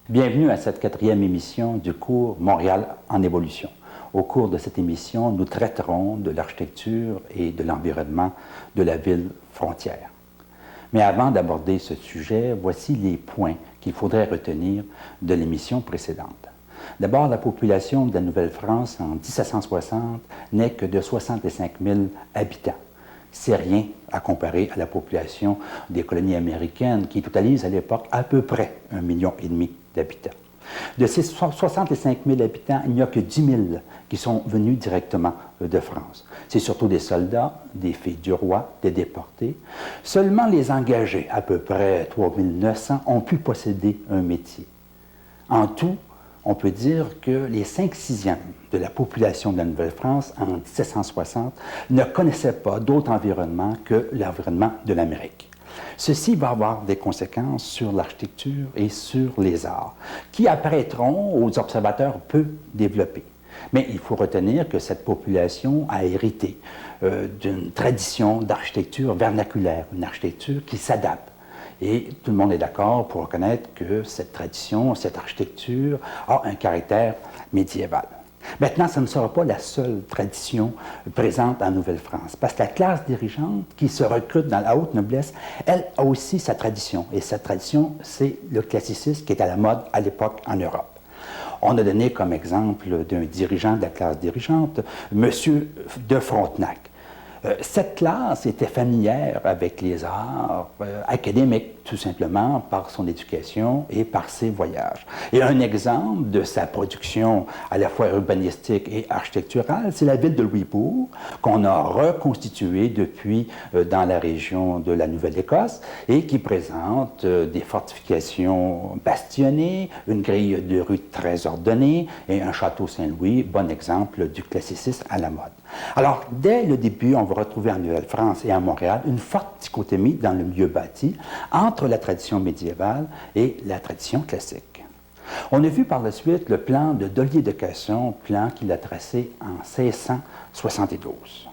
Bienvenue à cette 4e émission du cours Montréal en évolution. Au cours de cette émission, nous traiterons de l'architecture et de l'environnement de la ville frontière. Mais avant d'aborder ce sujet, voici les points qu'il faudrait retenir de l'émission précédente. D'abord, la population de la Nouvelle-France en 1760 n'est que de 65 000 habitants. C'est rien à comparer à la population des colonies américaines qui totalise à l'époque à peu près 1,5 million d'habitants. De ces 65 000 habitants, il n'y a que 10 000 qui sont venus directement de France. C'est surtout des soldats, des filles du roi, des déportés. Seulement les engagés, à peu près 3 900, ont pu posséder un métier. En tout, on peut dire que les 5/6e de la population de la Nouvelle-France en 1760 ne connaissaient pas d'autre environnement que l'environnement de l'Amérique. Ceci va avoir des conséquences sur l'architecture et sur les arts, qui apparaîtront aux observateurs peu développés. Mais il faut retenir que cette population a hérité d'une tradition d'architecture vernaculaire, une architecture qui s'adapte. Et tout le monde est d'accord pour reconnaître que cette tradition, cette architecture a un caractère médiéval. Maintenant, ce ne sera pas la seule tradition présente en Nouvelle-France, parce que la classe dirigeante qui se recrute dans la haute noblesse, elle a aussi sa tradition. Et cette tradition, c'est le classicisme qui est à la mode à l'époque en Europe. On a donné comme exemple d'un dirigeant de la classe dirigeante, M. de Frontenac. Cette classe était familière avec les arts académiques, tout simplement, par son éducation et par ses voyages. Et un exemple de sa production à la fois urbanistique et architecturale, c'est la ville de Louisbourg, qu'on a reconstituée depuis dans la région de la Nouvelle-Écosse et qui présente des fortifications bastionnées, une grille de rue très ordonnée et un château Saint-Louis, bon exemple du classicisme à la mode. Alors, dès le début, on va retrouver en Nouvelle-France et à Montréal une forte dichotomie dans le milieu bâti entre la tradition médiévale et la tradition classique. On a vu par la suite le plan de Dollier de Casson, plan qu'il a tracé en 1672.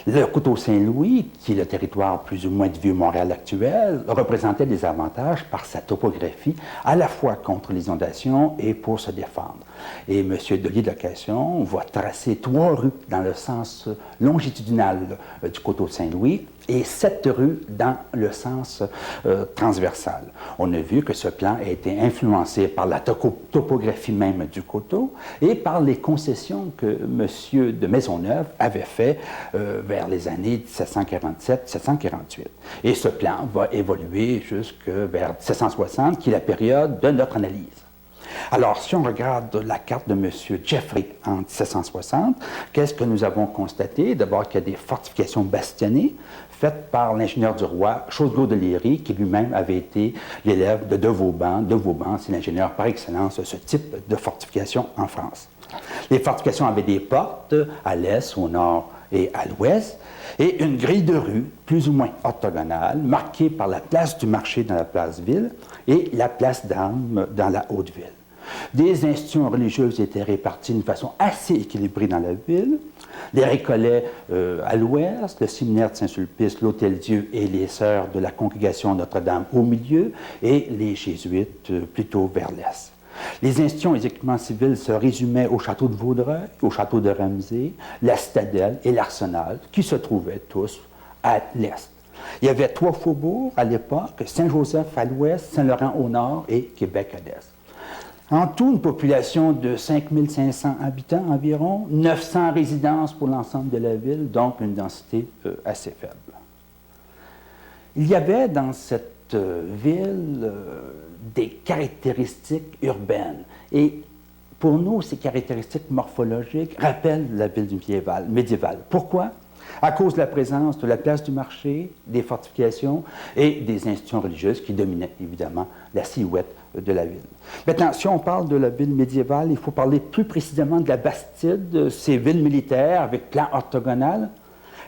Le coteau Saint-Louis, qui est le territoire plus ou moins du Vieux-Montréal actuel, représentait des avantages par sa topographie, à la fois contre les inondations et pour se défendre. Et M. Dollier de Casson va tracer 3 rues dans le sens longitudinal du coteau Saint-Louis et 7 rues dans le sens transversal. On a vu que ce plan a été influencé par la topographie même du coteau et par les concessions que M. de Maisonneuve avait fait vers les années 1747-1748. Et ce plan va évoluer jusque vers 1760, qui est la période de notre analyse. Alors, si on regarde la carte de M. Jeffrey en 1760, qu'est-ce que nous avons constaté? D'abord qu'il y a des fortifications bastionnées faites par l'ingénieur du roi, Chaudelot de Léry, qui lui-même avait été l'élève de Vauban. De Vauban, c'est l'ingénieur par excellence de ce type de fortification en France. Les fortifications avaient des portes à l'est, au nord et à l'ouest, et une grille de rue plus ou moins orthogonale, marquée par la place du marché dans la place Ville et la place d'Armes dans la Haute-Ville. Des institutions religieuses étaient réparties d'une façon assez équilibrée dans la ville. Les Récollets à l'ouest, le séminaire de Saint-Sulpice, l'Hôtel-Dieu et les sœurs de la congrégation Notre-Dame au milieu, et les jésuites plutôt vers l'est. Les institutions et équipements civils se résumaient au château de Vaudreuil, au château de Ramsey, la citadelle et l'arsenal, qui se trouvaient tous à l'est. Il y avait 3 faubourgs à l'époque, Saint-Joseph à l'ouest, Saint-Laurent au nord et Québec à l'est. En tout, une population de 5 500 habitants environ, 900 résidences pour l'ensemble de la ville, donc une densité assez faible. Il y avait dans cette ville des caractéristiques urbaines. Et pour nous, ces caractéristiques morphologiques rappellent la ville médiévale. Pourquoi? À cause de la présence de la place du marché, des fortifications et des institutions religieuses qui dominaient évidemment la silhouette de la ville. Maintenant, si on parle de la ville médiévale, il faut parler plus précisément de la Bastide, ces villes militaires avec plan orthogonal.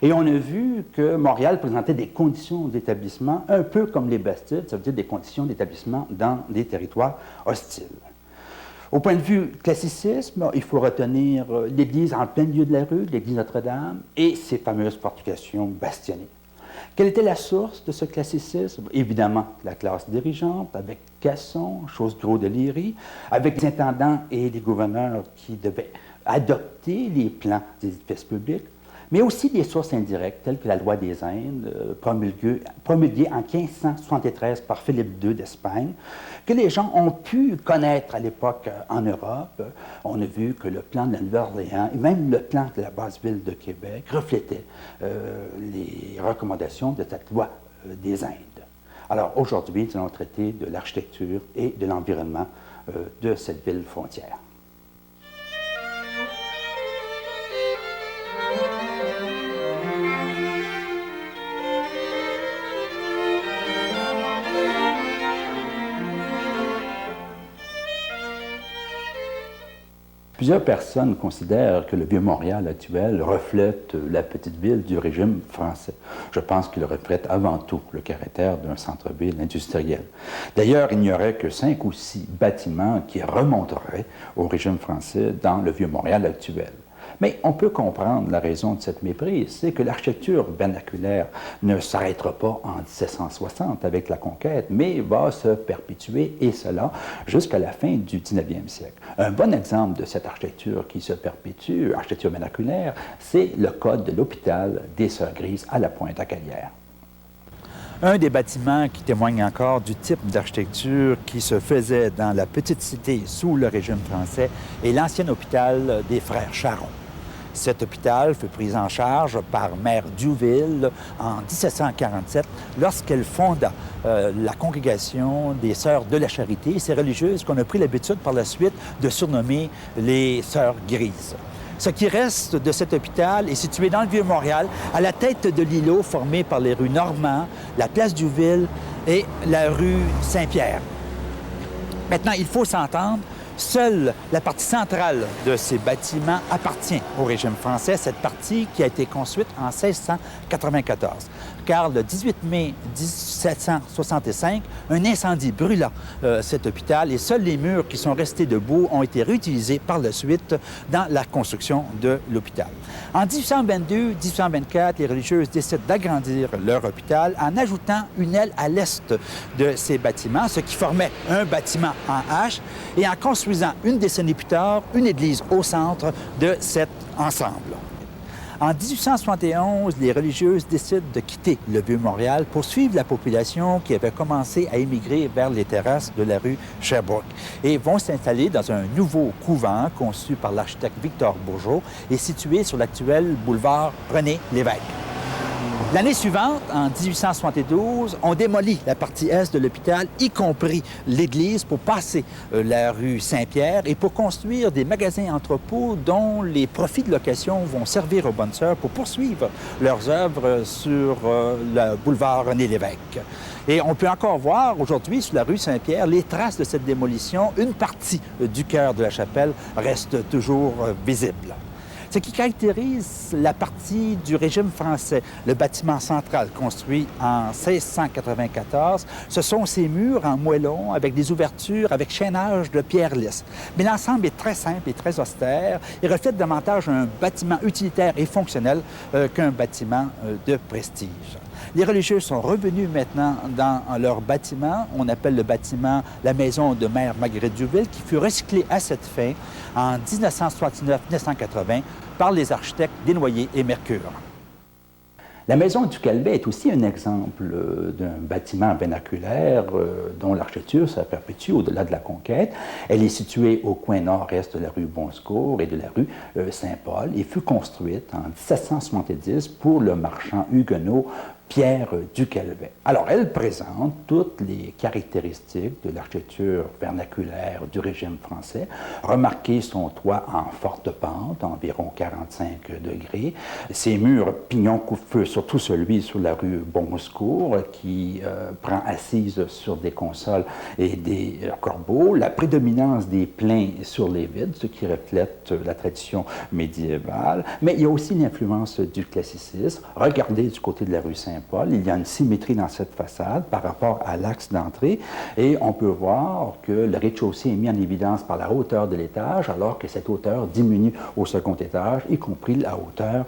Et on a vu que Montréal présentait des conditions d'établissement un peu comme les Bastides, ça veut dire des conditions d'établissement dans des territoires hostiles. Au point de vue classicisme, il faut retenir l'église en plein milieu de la rue, l'église Notre-Dame, et ses fameuses fortifications bastionnées. Quelle était la source de ce classicisme? Évidemment, la classe dirigeante, avec Casson, Chosgros de Liry, avec les intendants et les gouverneurs qui devaient adopter les plans des édifices publics, mais aussi des sources indirectes, telles que la loi des Indes, promulguée en 1573 par Philippe II d'Espagne, que les gens ont pu connaître à l'époque en Europe. On a vu que le plan de la Nouvelle-Orléans et même le plan de la Basse-Ville de Québec reflétaient les recommandations de cette loi des Indes. Alors aujourd'hui, nous allons traiter de l'architecture et de l'environnement de cette ville frontière. Plusieurs personnes considèrent que le Vieux-Montréal actuel reflète la petite ville du régime français. Je pense qu'il reflète avant tout le caractère d'un centre-ville industriel. D'ailleurs, il n'y aurait que 5 ou 6 bâtiments qui remonteraient au régime français dans le Vieux-Montréal actuel. Mais on peut comprendre la raison de cette méprise, c'est que l'architecture vernaculaire ne s'arrêtera pas en 1760 avec la conquête, mais va se perpétuer, et cela jusqu'à la fin du 19e siècle. Un bon exemple de cette architecture qui se perpétue, architecture vernaculaire, c'est le code de l'hôpital des Sœurs Grises à la Pointe-à-Calière. Un des bâtiments qui témoigne encore du type d'architecture qui se faisait dans la petite cité sous le régime français est l'ancien hôpital des Frères Charron. Cet hôpital fut pris en charge par Mère Duville en 1747 lorsqu'elle fonda la congrégation des Sœurs de la Charité, ces religieuses qu'on a pris l'habitude par la suite de surnommer les Sœurs Grises. Ce qui reste de cet hôpital est situé dans le Vieux-Montréal, à la tête de l'îlot formé par les rues Normand, la place Duville et la rue Saint-Pierre. Maintenant, il faut s'entendre, seule la partie centrale de ces bâtiments appartient au régime français, cette partie qui a été construite en 1694. Car le 18 mai 1765, un incendie brûla cet hôpital et seuls les murs qui sont restés debout ont été réutilisés par la suite dans la construction de l'hôpital. En 1822-1824, les religieuses décident d'agrandir leur hôpital en ajoutant une aile à l'est de ces bâtiments, ce qui formait un bâtiment en H, et en construisant une décennie plus tard une église au centre de cet ensemble. En 1871, les religieuses décident de quitter le Vieux-Montréal pour suivre la population qui avait commencé à émigrer vers les terrasses de la rue Sherbrooke et vont s'installer dans un nouveau couvent conçu par l'architecte Victor Bourgeot et situé sur l'actuel boulevard René-Lévesque. L'année suivante, en 1872, on démolit la partie est de l'hôpital, y compris l'église, pour passer la rue Saint-Pierre et pour construire des magasins entrepôts dont les profits de location vont servir aux bonnes sœurs pour poursuivre leurs œuvres sur le boulevard René-Lévesque. Et on peut encore voir aujourd'hui, sur la rue Saint-Pierre, les traces de cette démolition. Une partie du cœur de la chapelle reste toujours visible. Ce qui caractérise la partie du régime français, le bâtiment central construit en 1694, ce sont ces murs en moellon avec des ouvertures avec chaînage de pierre lisse. Mais l'ensemble est très simple et très austère et reflète davantage un bâtiment utilitaire et fonctionnel qu'un bâtiment de prestige. Les religieux sont revenus maintenant dans leur bâtiment. On appelle le bâtiment la maison de Mère Marguerite Duville, qui fut recyclée à cette fin en 1969-1980 par les architectes Desnoyers et Mercure. La maison du Calvet est aussi un exemple d'un bâtiment vernaculaire dont l'architecture se perpétue au-delà de la conquête. Elle est située au coin nord-est de la rue Bon-Secours et de la rue Saint-Paul et fut construite en 1770 pour le marchand huguenot Pierre du Calvet. Alors, elle présente toutes les caractéristiques de l'architecture vernaculaire du régime français. Remarquez son toit en forte pente, environ 45 degrés. Ses murs pignon-coup-de-feu, surtout celui sur la rue Bon-Secours, qui prend assise sur des consoles et des corbeaux. La prédominance des pleins sur les vides, ce qui reflète la tradition médiévale. Mais il y a aussi l'influence du classicisme. Regardez du côté de la rue Saint-Paul. Saint-Paul. Il y a une symétrie dans cette façade par rapport à l'axe d'entrée et on peut voir que le rez-de-chaussée est mis en évidence par la hauteur de l'étage alors que cette hauteur diminue au second étage, y compris la hauteur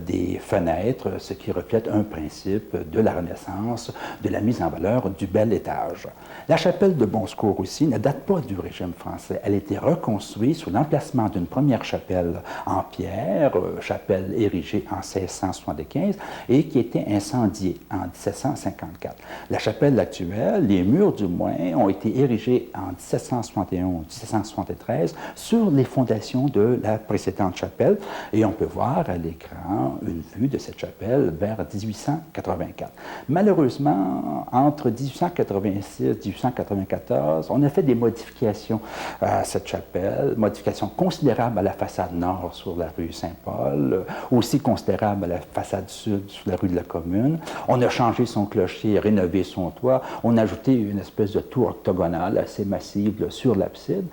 des fenêtres, ce qui reflète un principe de la Renaissance, de la mise en valeur du bel étage. La chapelle de Bon Secours aussi ne date pas du régime français. Elle a été reconstruite sur l'emplacement d'une première chapelle en pierre, chapelle érigée en 1675 et qui était incendiée en 1754. La chapelle actuelle, les murs du moins, ont été érigés en 1771-1773 sur les fondations de la précédente chapelle et on peut voir à l'écran une vue de cette chapelle vers 1884. Malheureusement, entre 1886 et 1894, on a fait des modifications à cette chapelle, modifications considérables à la façade nord sur la rue Saint-Paul, aussi considérables à la façade sud sur la rue de la Commune. On a changé son clocher, rénové son toit, on a ajouté une espèce de tour octogonale assez massive sur l'abside,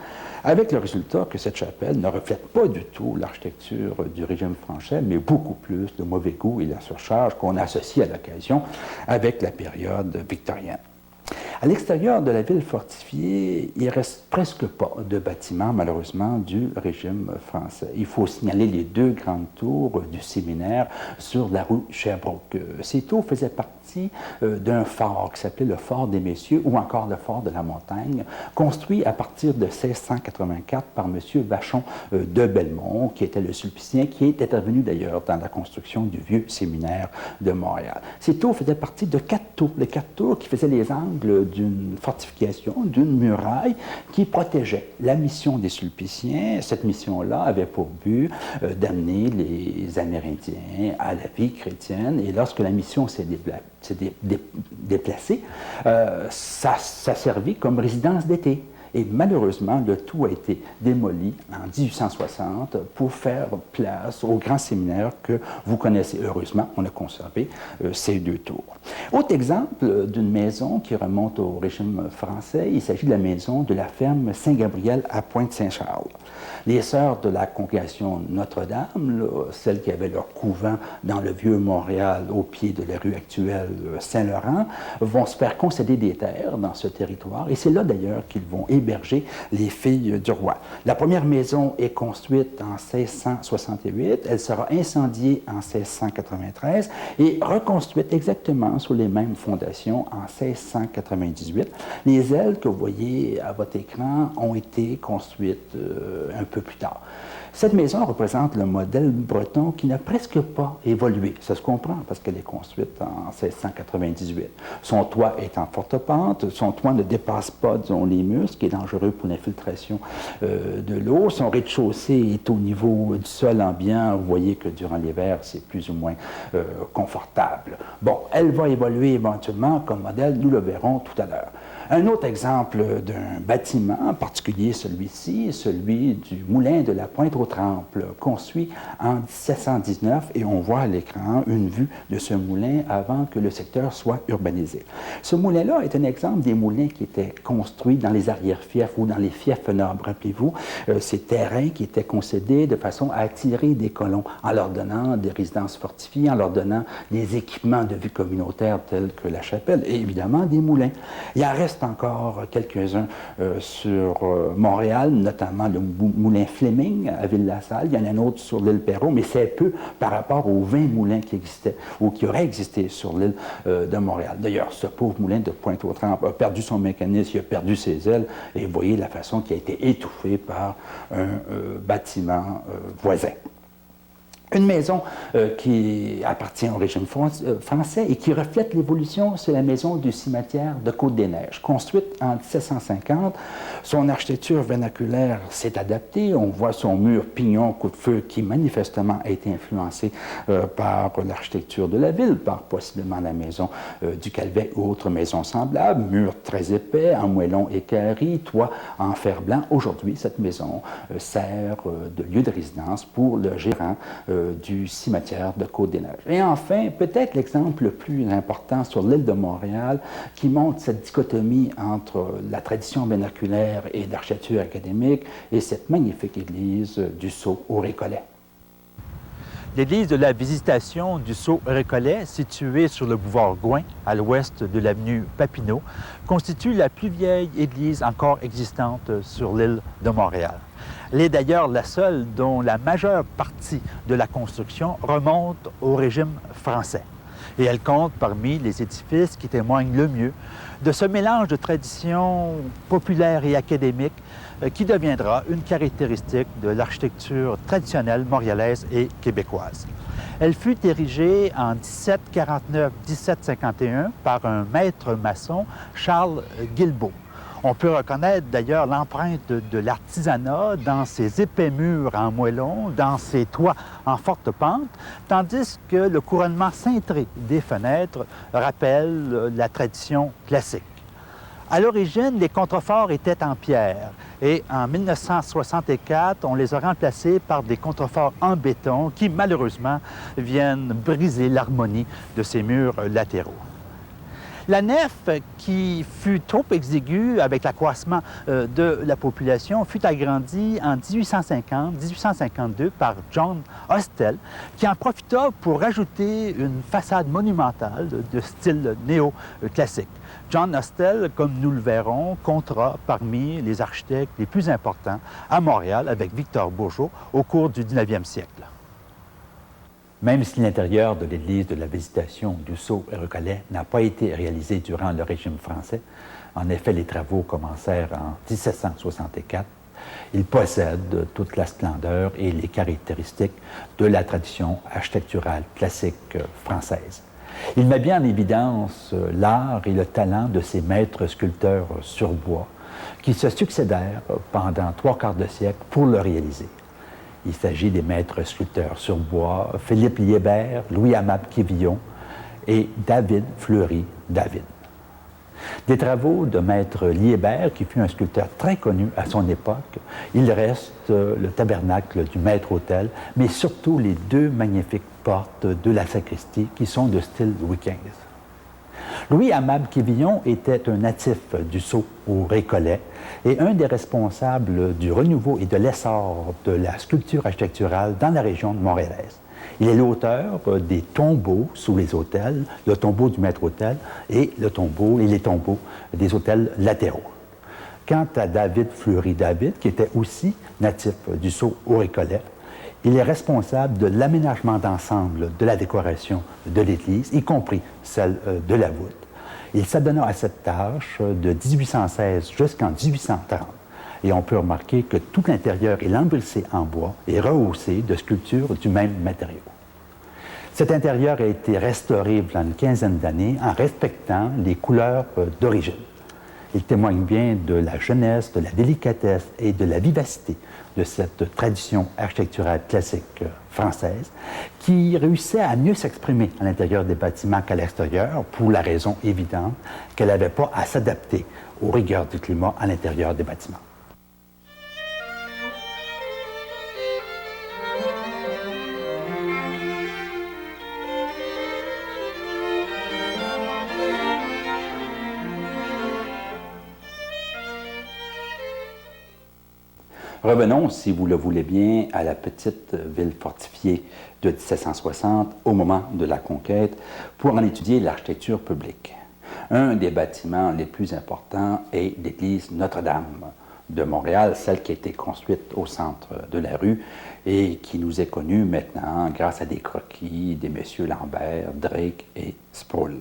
avec le résultat que cette chapelle ne reflète pas du tout l'architecture du régime français, mais beaucoup plus de mauvais goût et la surcharge qu'on associe à l'occasion avec la période victorienne. À l'extérieur de la ville fortifiée, il ne reste presque pas de bâtiments, malheureusement, du régime français. Il faut signaler les deux grandes tours du séminaire sur la rue Sherbrooke. Ces tours faisaient partie d'un fort qui s'appelait le Fort des Messieurs ou encore le Fort de la Montagne, construit à partir de 1684 par M. Vachon de Belmont, qui était le sulpicien, qui est intervenu d'ailleurs dans la construction du vieux séminaire de Montréal. Ces tours faisaient partie de 4 tours, les 4 tours qui faisaient les angles d'une fortification, d'une muraille qui protégeait la mission des Sulpiciens. Cette mission-là avait pour but d'amener les Amérindiens à la vie chrétienne. Et lorsque la mission s'est déplacée, ça servit comme résidence d'été. Et malheureusement, le tout a été démoli en 1860 pour faire place au grand séminaire que vous connaissez. Heureusement, on a conservé ces 2 tours. Autre exemple d'une maison qui remonte au régime français, il s'agit de la maison de la ferme Saint-Gabriel à Pointe-Saint-Charles. Les sœurs de la congrégation Notre-Dame, celles qui avaient leur couvent dans le vieux Montréal au pied de la rue actuelle Saint-Laurent, vont se faire concéder des terres dans ce territoire et c'est là d'ailleurs qu'ils vont héberger les filles du roi. La première maison est construite en 1668, elle sera incendiée en 1693 et reconstruite exactement sous les mêmes fondations en 1698. Les ailes que vous voyez à votre écran ont été construites un peu plus tard. Cette maison représente le modèle breton qui n'a presque pas évolué. Ça se comprend parce qu'elle est construite en 1698. Son toit est en forte pente, son toit ne dépasse pas, disons, les murs, ce qui est dangereux pour l'infiltration de l'eau. Son rez-de-chaussée est au niveau du sol ambiant. Vous voyez que durant l'hiver, c'est plus ou moins confortable. Bon, elle va évoluer éventuellement comme modèle, nous le verrons tout à l'heure. Un autre exemple d'un bâtiment, en particulier celui-ci, celui du moulin de la Pointe-aux-Trembles, construit en 1719, et on voit à l'écran une vue de ce moulin avant que le secteur soit urbanisé. Ce moulin-là est un exemple des moulins qui étaient construits dans les arrière-fiefs ou dans les fiefs nobles. Rappelez-vous, ces terrains qui étaient concédés de façon à attirer des colons en leur donnant des résidences fortifiées, en leur donnant des équipements de vie communautaire tels que la chapelle et évidemment des moulins. Il en reste encore quelques-uns sur Montréal, notamment le moulin Fleming à Ville-la-Salle. Il y en a un autre sur l'île Perrot, mais c'est peu par rapport aux 20 moulins qui existaient ou qui auraient existé sur l'île de Montréal. D'ailleurs, ce pauvre moulin de Pointe-aux-Trembles a perdu son mécanisme, il a perdu ses ailes, et vous voyez la façon qui a été étouffée par un bâtiment voisin. Une maison qui appartient au régime français et qui reflète l'évolution, c'est la maison du cimetière de Côte-des-Neiges. Construite en 1750, son architecture vernaculaire s'est adaptée. On voit son mur pignon coup de feu qui manifestement a été influencé par l'architecture de la ville, par possiblement la maison du Calvet ou autres maisons semblables. Mur très épais, en moellon équarri, toit en fer blanc. Aujourd'hui, cette maison sert de lieu de résidence pour le gérant du cimetière de Côte-des-Neiges. Et enfin, peut-être l'exemple le plus important sur l'île de Montréal qui montre cette dichotomie entre la tradition vernaculaire et l'architecture académique et cette magnifique église du Sceau au Récollet. L'église de la Visitation du Sceau-Récollet, située sur le boulevard Gouin, à l'ouest de l'avenue Papineau, constitue la plus vieille église encore existante sur l'île de Montréal. Elle est d'ailleurs la seule dont la majeure partie de la construction remonte au régime français. Et elle compte parmi les édifices qui témoignent le mieux de ce mélange de traditions populaires et académiques qui deviendra une caractéristique de l'architecture traditionnelle montréalaise et québécoise. Elle fut érigée en 1749-1751 par un maître maçon, Charles Guilbeault. On peut reconnaître d'ailleurs l'empreinte de l'artisanat dans ses épais murs en moellon, dans ses toits en forte pente, tandis que le couronnement cintré des fenêtres rappelle la tradition classique. À l'origine, les contreforts étaient en pierre et en 1964, on les a remplacés par des contreforts en béton qui, malheureusement, viennent briser l'harmonie de ces murs latéraux. La nef, qui fut trop exiguë avec l'accroissement de la population, fut agrandie en 1850-1852 par John Hostel, qui en profita pour ajouter une façade monumentale de style néo-classique. John Hostel, comme nous le verrons, comptera parmi les architectes les plus importants à Montréal avec Victor Bourgeot au cours du 19e siècle. Même si l'intérieur de l'église de la Visitation du Sceau-Récollet n'a pas été réalisé durant le régime français, en effet, les travaux commencèrent en 1764, il possède toute la splendeur et les caractéristiques de la tradition architecturale classique française. Il met bien en évidence l'art et le talent de ces maîtres sculpteurs sur bois qui se succédèrent pendant 3/4 de siècle pour le réaliser. Il s'agit des maîtres sculpteurs sur bois, Philippe Liébert, Louis-Amable Quévillon et David Fleury-David. Des travaux de maître Liébert, qui fut un sculpteur très connu à son époque, il reste le tabernacle du maître-autel, mais surtout les 2 magnifiques portes de la sacristie qui sont de style Louis XV. Louis-Amable Quévillon était un natif du Sceau-Récollet et un des responsables du renouveau et de l'essor de la sculpture architecturale dans la région de Montréalaise. Il est l'auteur des tombeaux sous les autels, le tombeau du maître-autel et les tombeaux des autels latéraux. Quant à David Fleury-David, qui était aussi natif du Sceau-Récollet, il est responsable de l'aménagement d'ensemble de la décoration de l'église, y compris celle de la voûte. Il s'adonna à cette tâche de 1816 jusqu'en 1830. Et on peut remarquer que tout l'intérieur est lambrissé en bois et rehaussé de sculptures du même matériau. Cet intérieur a été restauré il y a une quinzaine d'années en respectant les couleurs d'origine. Il témoigne bien de la jeunesse, de la délicatesse et de la vivacité de cette tradition architecturale classique française qui réussissait à mieux s'exprimer à l'intérieur des bâtiments qu'à l'extérieur pour la raison évidente qu'elle n'avait pas à s'adapter aux rigueurs du climat à l'intérieur des bâtiments. Revenons, si vous le voulez bien, à la petite ville fortifiée de 1760 au moment de la conquête pour en étudier l'architecture publique. Un des bâtiments les plus importants est l'église Notre-Dame de Montréal, celle qui a été construite au centre de la rue et qui nous est connue maintenant grâce à des croquis des messieurs Lambert, Drake et Sproul.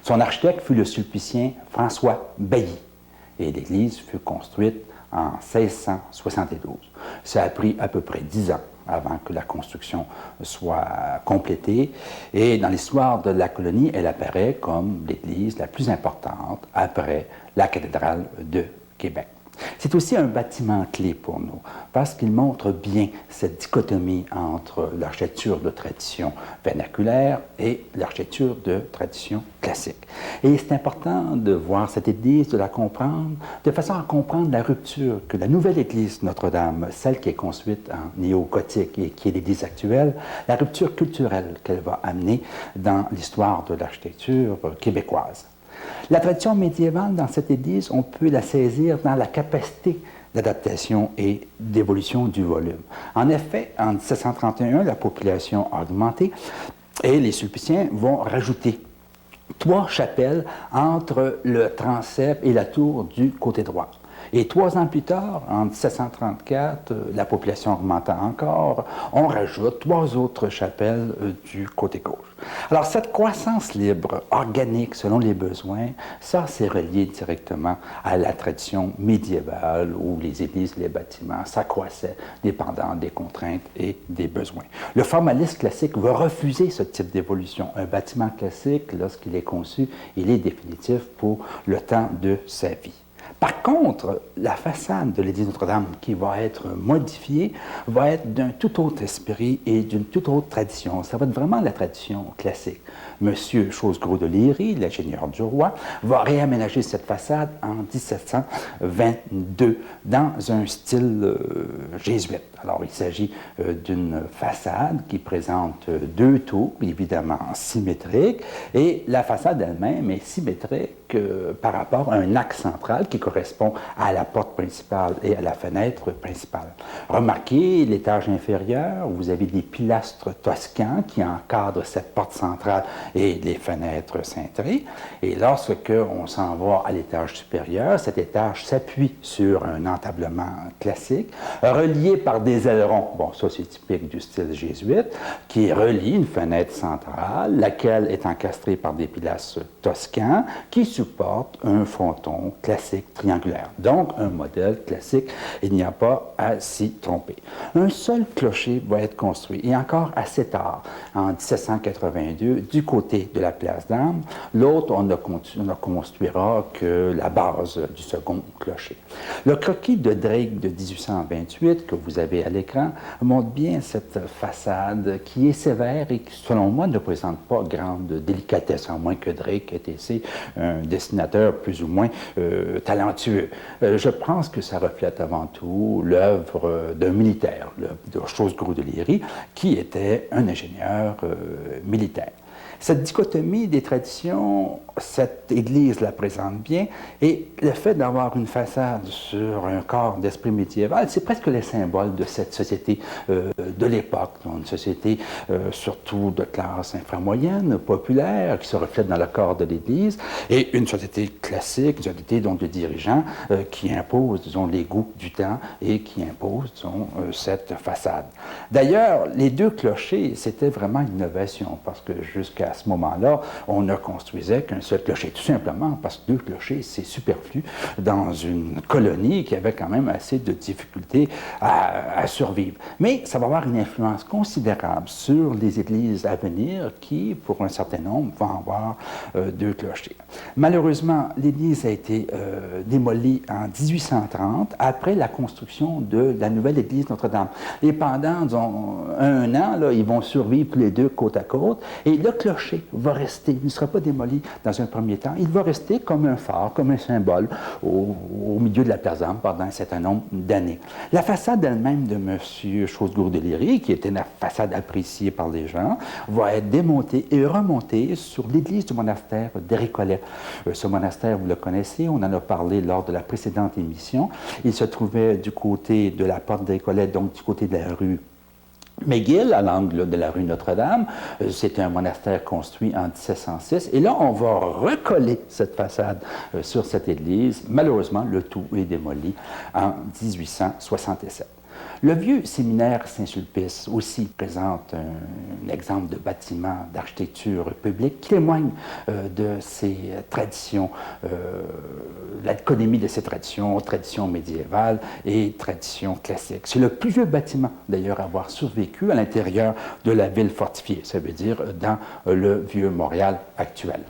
Son architecte fut le sulpicien François Bailly et l'église fut construite en 1672. Ça a pris à peu près 10 ans avant que la construction soit complétée. Et dans l'histoire de la colonie, elle apparaît comme l'église la plus importante après la cathédrale de Québec. C'est aussi un bâtiment clé pour nous, parce qu'il montre bien cette dichotomie entre l'architecture de tradition vernaculaire et l'architecture de tradition classique. Et c'est important de voir cette église, de la comprendre, de façon à comprendre la rupture que la nouvelle église Notre-Dame, celle qui est construite en néo-gothique et qui est l'église actuelle, la rupture culturelle qu'elle va amener dans l'histoire de l'architecture québécoise. La tradition médiévale dans cette église, on peut la saisir dans la capacité d'adaptation et d'évolution du volume. En effet, en 1731, la population a augmenté et les Sulpiciens vont rajouter 3 chapelles entre le transept et la tour du côté droit. Et 3 ans plus tard, en 1734, la population augmentant encore, on rajoute 3 autres chapelles du côté gauche. Alors, cette croissance libre, organique, selon les besoins, ça, c'est relié directement à la tradition médiévale où les églises et les bâtiments s'accroissaient dépendant des contraintes et des besoins. Le formaliste classique va refuser ce type d'évolution. Un bâtiment classique, lorsqu'il est conçu, il est définitif pour le temps de sa vie. Par contre, la façade de l'église Notre-Dame qui va être modifiée va être d'un tout autre esprit et d'une toute autre tradition. Ça va être vraiment la tradition classique. Monsieur Chosgros de Léry, l'ingénieur du roi, va réaménager cette façade en 1722 dans un style jésuite. Alors, il s'agit d'une façade qui présente 2 tours, évidemment symétriques, et la façade elle-même est symétrique par rapport à un axe central qui correspond à la porte principale et à la fenêtre principale. Remarquez l'étage inférieur, vous avez des pilastres toscans qui encadrent cette porte centrale et les fenêtres cintrées. Et lorsque on s'en va à l'étage supérieur, cet étage s'appuie sur un entablement classique, relié par des ailerons. Bon, ça c'est typique du style jésuite, qui relie une fenêtre centrale, laquelle est encastrée par des pilastres toscans qui supportent un fronton classique triangulaire. Donc, un modèle classique, il n'y a pas à s'y tromper. Un seul clocher va être construit, et encore assez tard, en 1782, du côté de la place d'Armes. L'autre, on ne construira que la base du second clocher. Le croquis de Drake de 1828, que vous avez à l'écran, montre bien cette façade qui est sévère et qui, selon moi, ne présente pas grande délicatesse, à moins que Drake ait été un dessinateur plus ou moins talentueux. Je pense que ça reflète avant tout l'œuvre d'un militaire, de Chosgros de Léry, qui était un ingénieur militaire. Cette dichotomie des traditions, cette Église la présente bien, et le fait d'avoir une façade sur un corps d'esprit médiéval, c'est presque le symbole de cette société de l'époque, une société surtout de classe inframoyenne, populaire, qui se reflète dans le corps de l'Église, et une société classique, une société donc de dirigeants qui impose, disons, les goûts du temps et qui impose, disons, cette façade. D'ailleurs, les 2 clochers, c'était vraiment une innovation, parce que jusqu'à ce moment-là, on ne construisait qu'un seul clocher, tout simplement parce que 2 clochers, c'est superflu dans une colonie qui avait quand même assez de difficultés à survivre. Mais ça va avoir une influence considérable sur les églises à venir qui, pour un certain nombre, vont avoir 2 clochers. Malheureusement, l'église a été démolie en 1830 après la construction de la nouvelle église Notre-Dame. Et pendant, disons, 1 an, là, ils vont survivre tous les 2 côte à côte, et le clocher va rester, il ne sera pas démoli dans un premier temps, il va rester comme un phare, comme un symbole au milieu de la place d'Armes pendant un certain nombre d'années. La façade elle-même de M. Chosgros de Léry, qui était une façade appréciée par les gens, va être démontée et remontée sur l'église du monastère d'Éricollet. Ce monastère, vous le connaissez, on en a parlé lors de la précédente émission. Il se trouvait du côté de la porte d'Éricollet, donc du côté de la rue McGill, à l'angle de la rue Notre-Dame. C'était un monastère construit en 1706. Et là, on va recoller cette façade sur cette église. Malheureusement, le tout est démoli en 1867. Le vieux séminaire Saint-Sulpice aussi présente un exemple de bâtiment d'architecture publique qui témoigne de ces traditions, l'économie de ces traditions, traditions médiévales et traditions classiques. C'est le plus vieux bâtiment, d'ailleurs, à avoir survécu à l'intérieur de la ville fortifiée, ça veut dire dans le vieux Montréal actuel.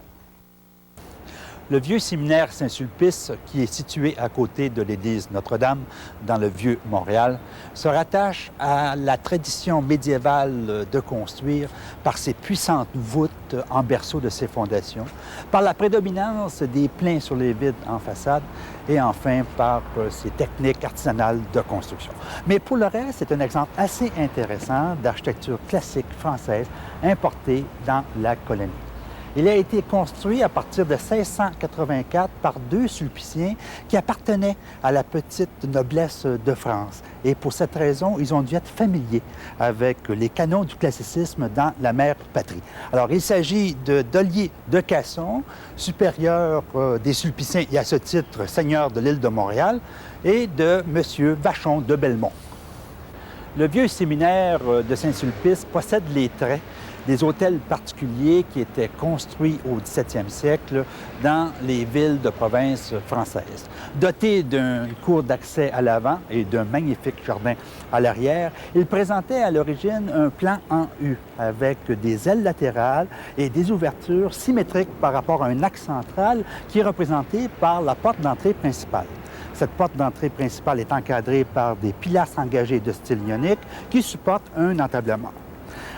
Le vieux séminaire Saint-Sulpice, qui est situé à côté de l'église Notre-Dame, dans le vieux Montréal, se rattache à la tradition médiévale de construire par ses puissantes voûtes en berceau de ses fondations, par la prédominance des pleins sur les vides en façade et enfin par ses techniques artisanales de construction. Mais pour le reste, c'est un exemple assez intéressant d'architecture classique française importée dans la colonie. Il a été construit à partir de 1684 par deux Sulpiciens qui appartenaient à la petite noblesse de France. Et pour cette raison, ils ont dû être familiers avec les canons du classicisme dans la mère patrie. Alors, il s'agit d'Ollier de Casson, supérieur des Sulpiciens et à ce titre seigneur de l'île de Montréal, et de M. Vachon de Belmont. Le vieux séminaire de Saint-Sulpice possède les traits des hôtels particuliers qui étaient construits au 17e siècle dans les villes de province françaises. Doté d'une cour d'accès à l'avant et d'un magnifique jardin à l'arrière, il présentait à l'origine un plan en U avec des ailes latérales et des ouvertures symétriques par rapport à un axe central qui est représenté par la porte d'entrée principale. Cette porte d'entrée principale est encadrée par des pilastres engagés de style ionique qui supportent un entablement.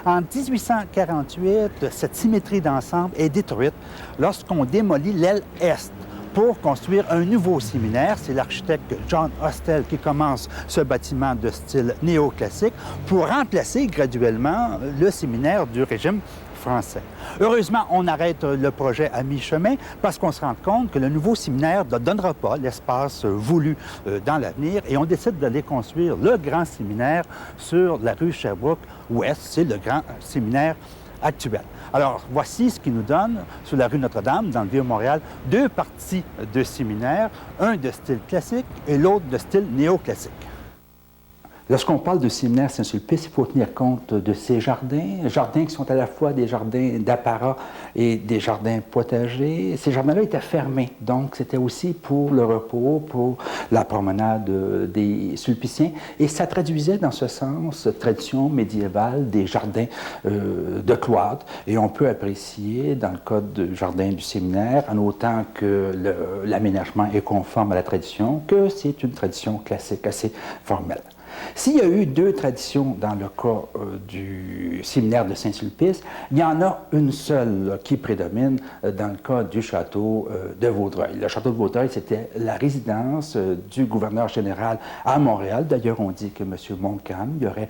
En 1848, cette symétrie d'ensemble est détruite lorsqu'on démolit l'aile est pour construire un nouveau séminaire. C'est l'architecte John Hostel qui commence ce bâtiment de style néoclassique pour remplacer graduellement le séminaire du régime français. Heureusement, on arrête le projet à mi-chemin parce qu'on se rend compte que le nouveau séminaire ne donnera pas l'espace voulu dans l'avenir et on décide d'aller construire le grand séminaire sur la rue Sherbrooke-Ouest. C'est le grand séminaire actuel. Alors, voici ce qui nous donne, sur la rue Notre-Dame, dans le Vieux-Montréal, deux parties de séminaire, un de style classique et l'autre de style néoclassique. Lorsqu'on parle de séminaire Saint-Sulpice, il faut tenir compte de ces jardins, jardins qui sont à la fois des jardins d'apparat et des jardins potagers. Ces jardins-là étaient fermés, donc c'était aussi pour le repos, pour la promenade des Sulpiciens. Et ça traduisait dans ce sens cette tradition médiévale des jardins de cloître. Et on peut apprécier, dans le cas du jardin du séminaire, en autant que l'aménagement est conforme à la tradition, que c'est une tradition classique assez formelle. S'il y a eu deux traditions dans le cas du séminaire de Saint-Sulpice, il y en a une seule qui prédomine dans le cas du château de Vaudreuil. Le château de Vaudreuil, c'était la résidence du gouverneur général à Montréal. D'ailleurs, on dit que M. Montcalm y aurait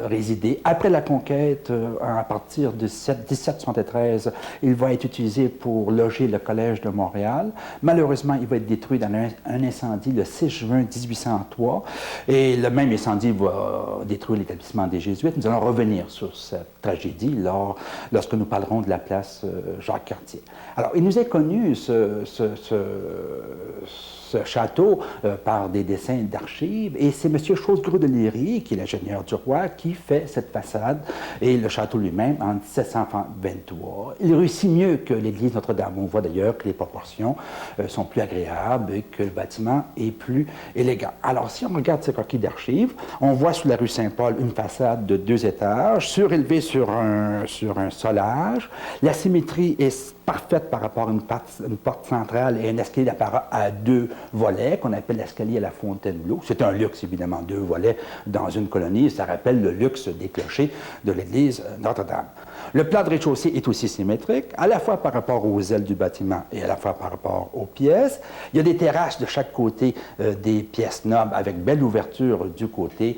résidé. Après la conquête, à partir de 1773, il va être utilisé pour loger le Collège de Montréal. Malheureusement, il va être détruit dans un incendie le 6 juin 1803. Et le même incendie va détruire l'établissement des Jésuites. Nous allons revenir sur cette tragédie lorsque nous parlerons de la place Jacques-Cartier. Alors, il nous est connu ce château par des dessins d'archives, et c'est M. Chosgros de Léry, qui est l'ingénieur du roi, qui fait cette façade et le château lui-même en 1723. Il réussit mieux que l'église Notre-Dame. On voit d'ailleurs que les proportions sont plus agréables et que le bâtiment est plus élégant. Alors, si on regarde ces coquilles d'archives, on voit sous la rue Saint-Paul une façade de 2 étages, surélevée sur un solage. La symétrie est parfaite par rapport à une porte centrale et un escalier d'apparat à 2 volets, qu'on appelle l'escalier à la Fontainebleau. C'est un luxe, évidemment, 2 volets dans une colonie. Ça rappelle le luxe des clochers de l'église Notre-Dame. Le plan de rez-de-chaussée est aussi symétrique, à la fois par rapport aux ailes du bâtiment et à la fois par rapport aux pièces. Il y a des terrasses de chaque côté des pièces nobles avec belle ouverture du côté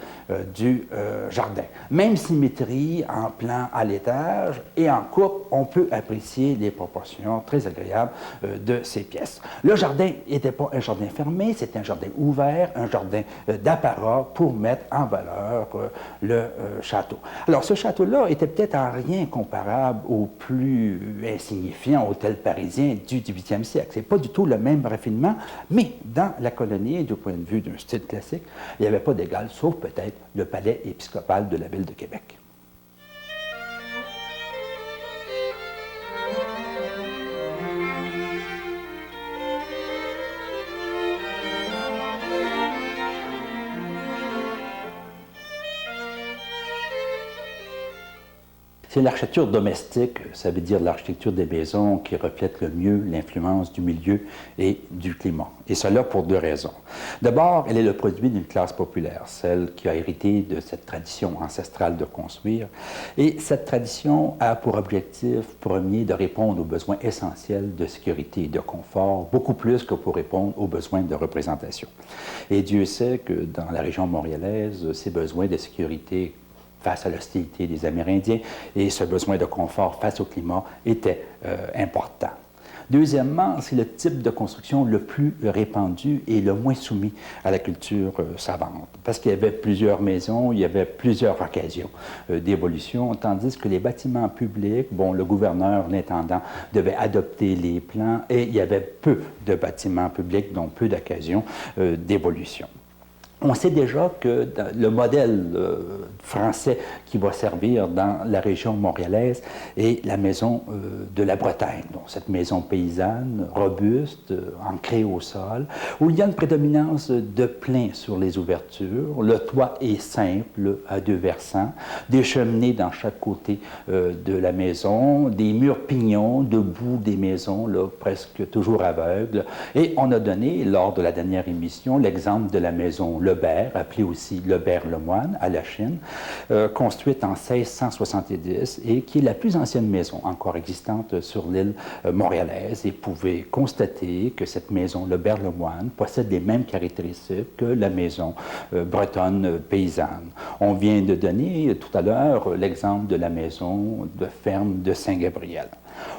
du jardin. Même symétrie en plan à l'étage et en coupe, on peut apprécier les proportions très agréables de ces pièces. Le jardin n'était pas un jardin fermé, c'était un jardin ouvert, un jardin d'apparat pour mettre en valeur le château. Alors, ce château-là était peut-être en rien comparable au plus insignifiant hôtel parisien du 18e siècle. Ce n'est pas du tout le même raffinement, mais dans la colonie, du point de vue d'un style classique, il n'y avait pas d'égal, sauf peut-être le palais épiscopal de la ville de Québec. C'est l'architecture domestique, ça veut dire l'architecture des maisons qui reflète le mieux l'influence du milieu et du climat. Et cela pour 2 raisons. D'abord, elle est le produit d'une classe populaire, celle qui a hérité de cette tradition ancestrale de construire. Et cette tradition a pour objectif premier de répondre aux besoins essentiels de sécurité et de confort, beaucoup plus que pour répondre aux besoins de représentation. Et Dieu sait que dans la région montréalaise, ces besoins de sécurité face à l'hostilité des Amérindiens, et ce besoin de confort face au climat était important. Deuxièmement, c'est le type de construction le plus répandu et le moins soumis à la culture savante, parce qu'il y avait plusieurs maisons, il y avait plusieurs occasions d'évolution, tandis que les bâtiments publics, bon, le gouverneur, l'intendant devaient adopter les plans et il y avait peu de bâtiments publics, donc peu d'occasions d'évolution. On sait déjà que le modèle français qui va servir dans la région montréalaise est la maison de la Bretagne, donc cette maison paysanne, robuste, ancrée au sol, où il y a une prédominance de plein sur les ouvertures. Le toit est simple, à 2 versants, des cheminées dans chaque côté de la maison, des murs pignons debout des maisons, là, presque toujours aveugles. Et on a donné, lors de la dernière émission, l'exemple de la maison Lebert, appelée aussi Lebert-Lemoine, à la Chine, construite en 1670 et qui est la plus ancienne maison encore existante sur l'île montréalaise. Et pouvez constater que cette maison Lebert-Lemoine possède les mêmes caractéristiques que la maison bretonne paysanne. On vient de donner tout à l'heure l'exemple de la maison de ferme de Saint-Gabriel.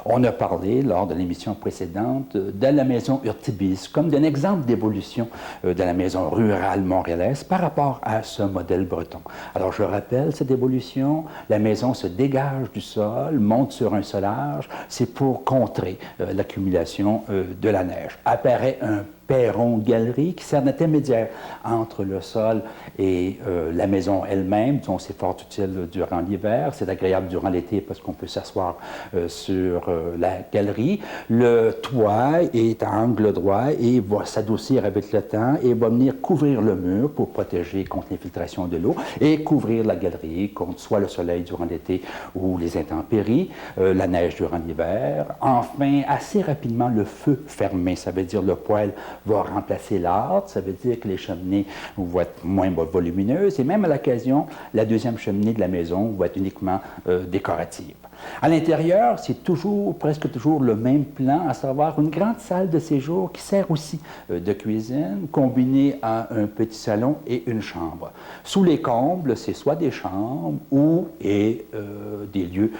On a parlé, lors de l'émission précédente, de la maison Urtibis comme d'un exemple d'évolution de la maison rurale montréalaise par rapport à ce modèle breton. Alors, je rappelle cette évolution. La maison se dégage du sol, monte sur un solage. C'est pour contrer l'accumulation de la neige. Apparaît un perron-galerie qui sert d'intermédiaire entre le sol et la maison elle-même, dont c'est fort utile durant l'hiver. C'est agréable durant l'été parce qu'on peut s'asseoir sur la galerie. Le toit est à angle droit et va s'adoucir avec le temps et va venir couvrir le mur pour protéger contre l'infiltration de l'eau et couvrir la galerie contre soit le soleil durant l'été ou les intempéries, la neige durant l'hiver. Enfin, assez rapidement, le feu fermé, ça veut dire le poêle va remplacer l'âtre, ça veut dire que les cheminées vont être moins volumineuses et même à l'occasion, la deuxième cheminée de la maison va être uniquement décorative. À l'intérieur, c'est toujours, presque toujours le même plan, à savoir une grande salle de séjour qui sert aussi de cuisine, combinée à un petit salon et une chambre. Sous les combles, c'est soit des chambres ou des lieux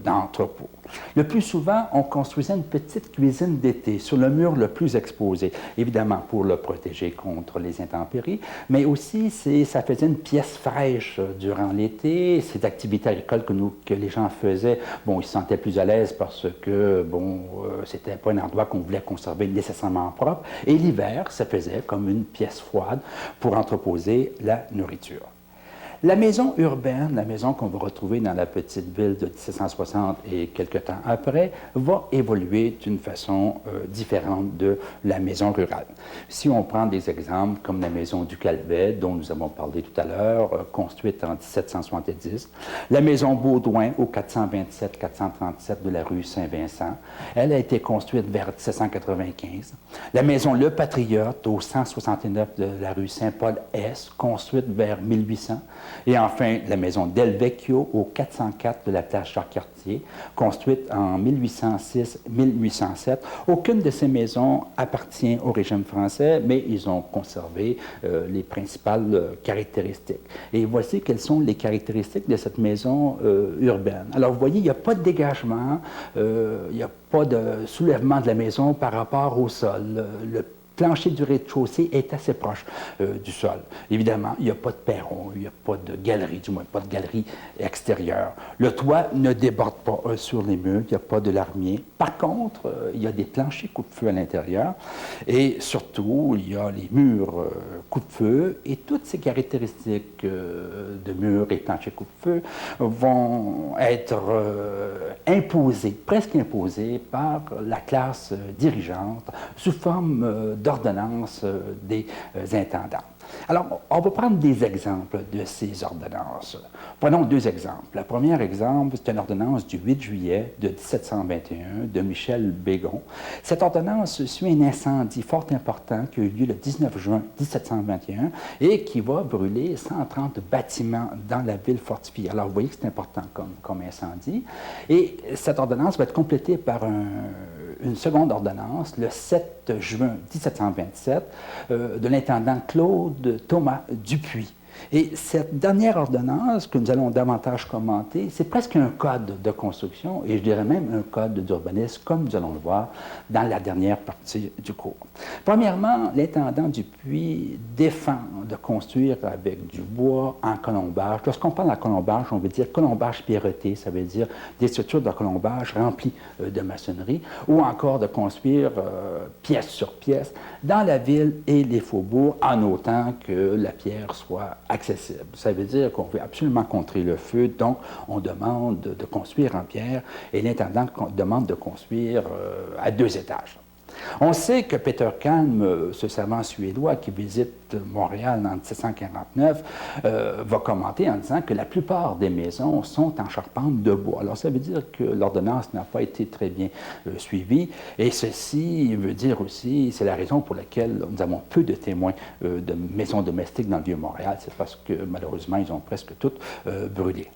d'entrepôt. Le plus souvent, on construisait une petite cuisine d'été sur le mur le plus exposé, évidemment pour le protéger contre les intempéries, mais aussi ça faisait une pièce fraîche durant l'été. Ces activités agricoles que les gens faisaient, bon, ils se sentaient plus à l'aise parce que, bon, c'était pas un endroit qu'on voulait conserver nécessairement propre. Et l'hiver, ça faisait comme une pièce froide pour entreposer la nourriture. La maison urbaine, la maison qu'on va retrouver dans la petite ville de 1760 et quelques temps après, va évoluer d'une façon différente de la maison rurale. Si on prend des exemples comme la maison du Calvet, dont nous avons parlé tout à l'heure, construite en 1770, la maison Baudouin au 427-437 de la rue Saint-Vincent, elle a été construite vers 1795. La maison Le Patriote au 169 de la rue Saint-Paul-Est, construite vers 1800. Et enfin, la maison Del Vecchio au 404 de la place Jacques-Cartier, construite en 1806-1807. Aucune de ces maisons appartient au régime français, mais ils ont conservé les principales caractéristiques. Et voici quelles sont les caractéristiques de cette maison urbaine. Alors, vous voyez, il n'y a pas de dégagement, il n'y a pas de soulèvement de la maison par rapport au sol. Le plancher du rez-de-chaussée est assez proche du sol. Évidemment, il n'y a pas de perron, il n'y a pas de galerie, du moins pas de galerie extérieure. Le toit ne déborde pas sur les murs, il n'y a pas de larmier. Par contre, il y a des planchers coupe-feu à l'intérieur et surtout, il y a les murs coupe-feu et toutes ces caractéristiques de murs et planchers coupe-feu vont être imposées, presque imposées par la classe dirigeante sous forme d'ordonnances des intendants. Alors, on va prendre des exemples de ces ordonnances. Prenons 2 exemples. Le premier exemple, c'est une ordonnance du 8 juillet de 1721 de Michel Bégon. Cette ordonnance suit un incendie fort important qui a eu lieu le 19 juin 1721 et qui va brûler 130 bâtiments dans la ville fortifiée. Alors, vous voyez que c'est important comme incendie. Et cette ordonnance va être complétée par une seconde ordonnance, le 7 juin 1727, de l'intendant Claude Thomas Dupuis, Et cette dernière ordonnance que nous allons davantage commenter, c'est presque un code de construction et je dirais même un code d'urbanisme, comme nous allons le voir dans la dernière partie du cours. Premièrement, l'intendant Dupuis défend de construire avec du bois en colombage. Lorsqu'on parle de colombage, on veut dire colombage pierreté, ça veut dire des structures de colombage remplies de maçonnerie, ou encore de construire pièce sur pièce dans la ville et les faubourgs en autant que la pierre soit accessible. Ça veut dire qu'on veut absolument contrer le feu, donc on demande de construire en pierre et l'intendant demande de construire à 2 étages. On sait que Peter Kalm, ce savant suédois qui visite Montréal en 1749, va commenter en disant que la plupart des maisons sont en charpente de bois. Alors ça veut dire que l'ordonnance n'a pas été très bien suivie et ceci veut dire aussi, c'est la raison pour laquelle nous avons peu de témoins de maisons domestiques dans le Vieux-Montréal, c'est parce que malheureusement ils ont presque toutes brûlé.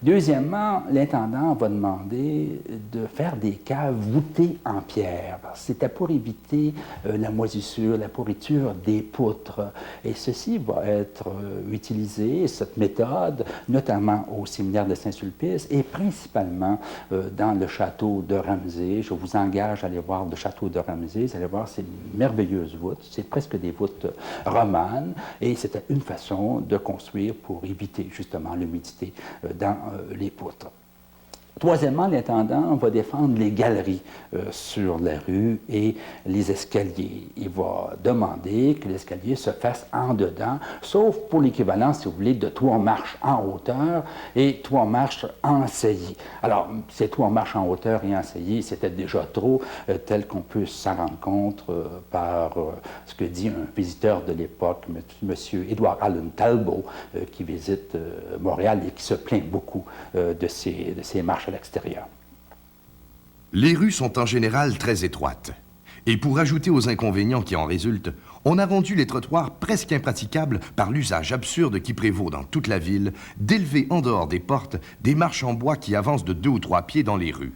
Deuxièmement, l'intendant va demander de faire des caves voûtées en pierre. C'était pour éviter la moisissure, la pourriture des poutres. Et ceci va être utilisé, cette méthode, notamment au séminaire de Saint-Sulpice et principalement dans le château de Ramsay. Je vous engage à aller voir le château de Ramsay. Vous allez voir ces merveilleuses voûtes. C'est presque des voûtes romanes. Et c'était une façon de construire pour éviter justement l'humidité dans les poutres. Troisièmement, l'intendant va défendre les galeries sur la rue et les escaliers. Il va demander que l'escalier se fasse en dedans, sauf pour l'équivalent, si vous voulez, de 3 marches en hauteur et 3 marches en saillie. Alors, ces 3 marches en hauteur et en saillie, c'était déjà trop, tel qu'on peut s'en rendre compte par ce que dit un visiteur de l'époque, M. Edward Allen Talbot, qui visite Montréal et qui se plaint beaucoup de ces marches à l'extérieur. Les rues sont en général très étroites. Et pour ajouter aux inconvénients qui en résultent, on a rendu les trottoirs presque impraticables par l'usage absurde qui prévaut dans toute la ville d'élever en dehors des portes des marches en bois qui avancent de 2 ou 3 pieds dans les rues.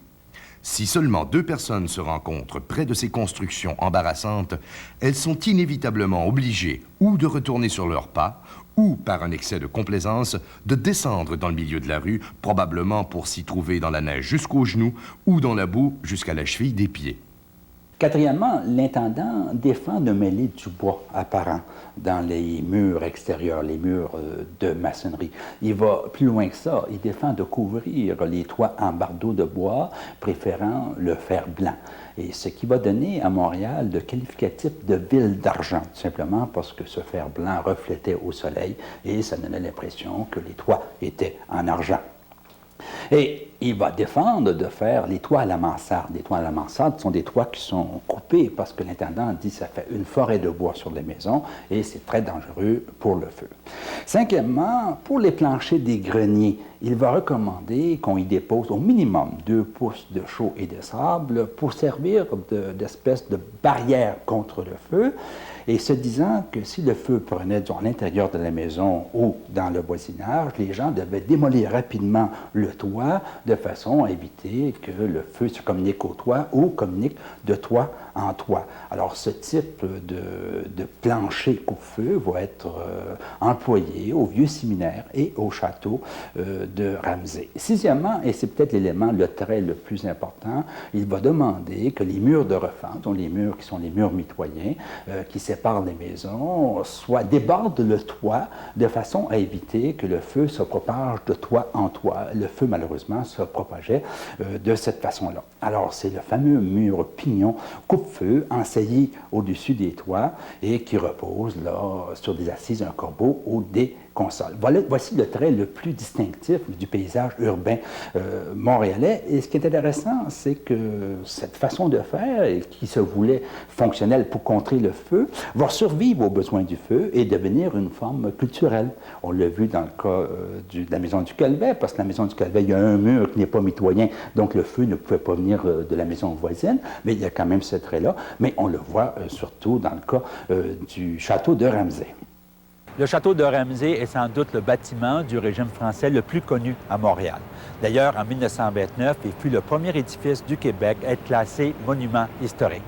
Si seulement 2 personnes se rencontrent près de ces constructions embarrassantes, elles sont inévitablement obligées ou de retourner sur leurs pas, ou, par un excès de complaisance, de descendre dans le milieu de la rue, probablement pour s'y trouver dans la neige jusqu'aux genoux ou dans la boue jusqu'à la cheville des pieds. Quatrièmement, l'intendant défend de mêler du bois apparent dans les murs extérieurs, les murs de maçonnerie. Il va plus loin que ça. Il défend de couvrir les toits en bardeaux de bois, préférant le fer blanc. Et ce qui va donner à Montréal le qualificatif de ville d'argent, tout simplement parce que ce fer blanc reflétait au soleil et ça donnait l'impression que les toits étaient en argent. Et il va défendre de faire les toits à la mansarde. Les toits à la mansarde sont des toits qui sont coupés parce que l'intendant dit que ça fait une forêt de bois sur les maisons et c'est très dangereux pour le feu. Cinquièmement, pour les planchers des greniers, il va recommander qu'on y dépose au minimum 2 pouces de chaux et de sable pour servir d'espèce de barrière contre le feu. Et se disant que si le feu prenait à l'intérieur de la maison ou dans le voisinage, les gens devaient démolir rapidement le toit de façon à éviter que le feu se communique au toit ou communique de toit en toit. Alors, ce type de plancher coupe-feu va être employé au vieux séminaire et au château de Ramsay. Sixièmement, et c'est peut-être l'élément, le trait le plus important, il va demander que les murs de refente, dont les murs qui sont les murs mitoyens, qui séparent les maisons, débordent le toit de façon à éviter que le feu se propage de toit en toit. Le feu, malheureusement, se propageait de cette façon-là. Alors, c'est le fameux mur pignon coupe-feu ensailli au-dessus des toits et qui repose là sur des assises, un corbeau ou des consoles. Voici le trait le plus distinctif du paysage urbain montréalais. Et ce qui est intéressant, c'est que cette façon de faire, qui se voulait fonctionnelle pour contrer le feu, va survivre aux besoins du feu et devenir une forme culturelle. On l'a vu dans le cas de la maison du Calvet, parce que la maison du Calvet, il y a un mur qui n'est pas mitoyen, donc le feu ne pouvait pas venir de la maison voisine, mais il y a quand même ce trait-là. Mais on le voit surtout dans le cas du château de Ramsay. Le château de Ramsay est sans doute le bâtiment du régime français le plus connu à Montréal. D'ailleurs, en 1929, il fut le premier édifice du Québec à être classé monument historique.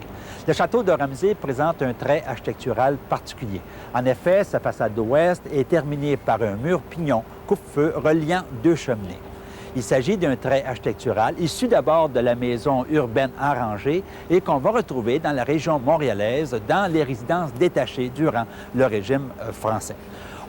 Le château de Ramsay présente un trait architectural particulier. En effet, sa façade ouest est terminée par un mur pignon coupe-feu reliant deux cheminées. Il s'agit d'un trait architectural issu d'abord de la maison urbaine arrangée et qu'on va retrouver dans la région montréalaise dans les résidences détachées durant le régime français.